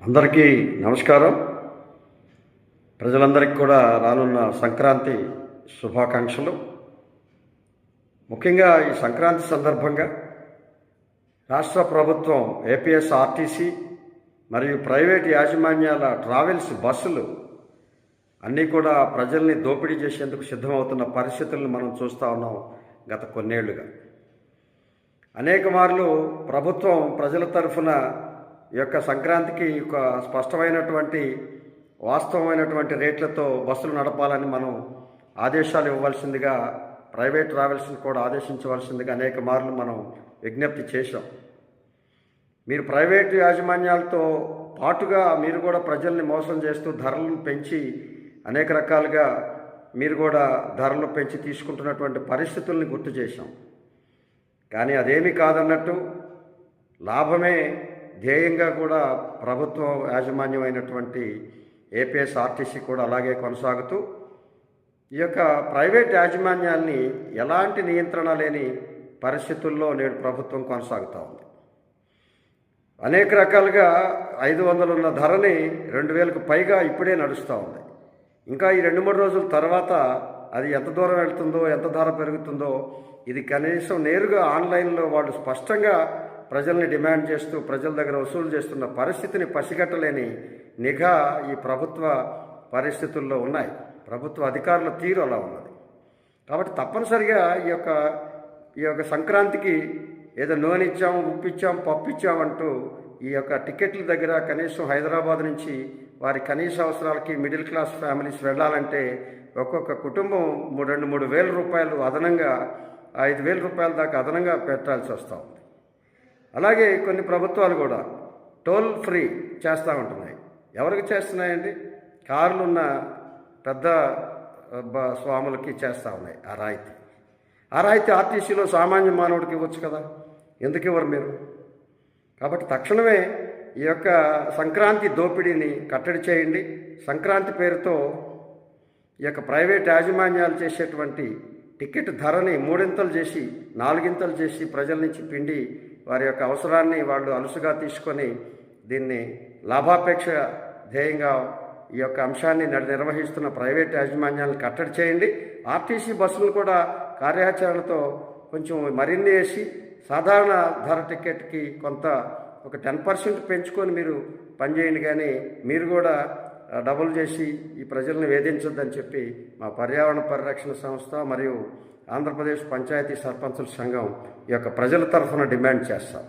అందరికీ నమస్కారం. ప్రజలందరికీ కూడా రానున్న సంక్రాంతి శుభాకాంక్షలు. ముఖ్యంగా ఈ సంక్రాంతి సందర్భంగా రాష్ట్ర ప్రభుత్వం ఏపీఎస్ఆర్టీసీ మరియు ప్రైవేట్ యాజమాన్యాల ట్రావెల్స్ బస్సులు అన్నీ కూడా ప్రజల్ని దోపిడీ చేసేందుకు సిద్ధమవుతున్న పరిస్థితులను మనం చూస్తూ ఉన్నాం. గత కొన్నేళ్లుగా అనేక మార్లు ప్రభుత్వం ప్రజల తరఫున ఈ యొక్క సంక్రాంతికి ఒక స్పష్టమైనటువంటి వాస్తవమైనటువంటి రేట్లతో బస్సులు నడపాలని మనం ఆదేశాలు ఇవ్వవలసిందిగా, ప్రైవేట్ ట్రావెల్స్ని కూడా ఆదేశించవలసిందిగా అనేక మార్లు మనం విజ్ఞప్తి చేశాం. మీరు ప్రైవేటు యాజమాన్యాలతో పాటుగా మీరు కూడా ప్రజల్ని మోసం చేస్తూ ధరలను పెంచి అనేక రకాలుగా మీరు కూడా ధరలు పెంచి తీసుకుంటున్నటువంటి పరిస్థితుల్ని గుర్తు చేశాం. కానీ అదేమీ కాదన్నట్టు లాభమే ధ్యేయంగా కూడా ప్రభుత్వ యాజమాన్యం అయినటువంటి ఏపీఎస్ఆర్టీసీ కూడా అలాగే కొనసాగుతూ ఈ యొక్క ప్రైవేట్ యాజమాన్యాల్ని ఎలాంటి నియంత్రణ లేని పరిస్థితుల్లో నేడు ప్రభుత్వం కొనసాగుతూ ఉంది. అనేక రకాలుగా 500 ఉన్న ధరని 2000కు పైగా ఇప్పుడే నడుస్తూ ఉంది. ఇంకా ఈ 2-3 రోజుల తర్వాత అది ఎంత దూరం వెళ్తుందో, ఎంత ధర పెరుగుతుందో, ఇది కనీసం నేరుగా ఆన్లైన్లో వాళ్ళు స్పష్టంగా ప్రజల్ని డిమాండ్ చేస్తూ ప్రజల దగ్గర వసూలు చేస్తున్న పరిస్థితిని పసిగట్టలేని నిఘా ఈ ప్రభుత్వ పరిస్థితుల్లో ఉన్నాయి. ప్రభుత్వ అధికారుల తీరు అలా ఉన్నది. కాబట్టి తప్పనిసరిగా ఈ యొక్క సంక్రాంతికి ఏదో నూనె ఇచ్చాము, ఉప్పు ఇచ్చాము, పప్పు ఇచ్చామంటూ ఈ యొక్క టికెట్ల దగ్గర కనీసం హైదరాబాద్ నుంచి వారి కనీస అవసరాలకి మిడిల్ క్లాస్ ఫ్యామిలీస్ వెళ్ళాలంటే ఒక్కొక్క కుటుంబం 2-3 వేల రూపాయలు అదనంగా, 5,000 రూపాయల దాకా అదనంగా పెట్టాల్సి వస్తూ ఉంది. అలాగే కొన్ని ప్రభుత్వాలు కూడా టోల్ ఫ్రీ చేస్తూ ఉంటున్నాయి. ఎవరికి చేస్తున్నాయండి? కార్లు ఉన్న పెద్ద స్వాములకి చేస్తూ ఉన్నాయి ఆ రాయితీ ఆర్టీసీలో సామాన్య మానవుడికి ఇవ్వచ్చు కదా, ఎందుకు ఇవ్వరు మీరు? కాబట్టి తక్షణమే ఈ యొక్క సంక్రాంతి దోపిడీని కట్టడి చేయండి. సంక్రాంతి పేరుతో ఈ యొక్క ప్రైవేట్ యాజమాన్యాలు చేసేటువంటి టికెట్ ధరని 3 చేసి 4 చేసి ప్రజల నుంచి పిండి వారి యొక్క అవసరాన్ని వాళ్ళు అలుసుగా తీసుకొని దీన్ని లాభాపేక్ష ధ్యేయంగా ఈ యొక్క అంశాన్ని నిర్వహిస్తున్న ప్రైవేట్ యాజమాన్యాలను కట్టడి చేయండి. ఆర్టీసీ బస్సులు కూడా కార్యాచరణతో కొంచెం మరిన్ని వేసి సాధారణ ధర టికెట్కి కొంత ఒక 10% పెంచుకొని మీరు పనిచేయండి. కానీ మీరు కూడా డబుల్ చేసి ఈ ప్రజల్ని వేధించొద్దని చెప్పి మా పర్యావరణ పరిరక్షణ సంస్థ మరియు ఆంధ్రప్రదేశ్ పంచాయతీ సర్పంచుల సంఘం ఈ యొక్క ప్రజల తరఫున డిమాండ్ చేస్తాం.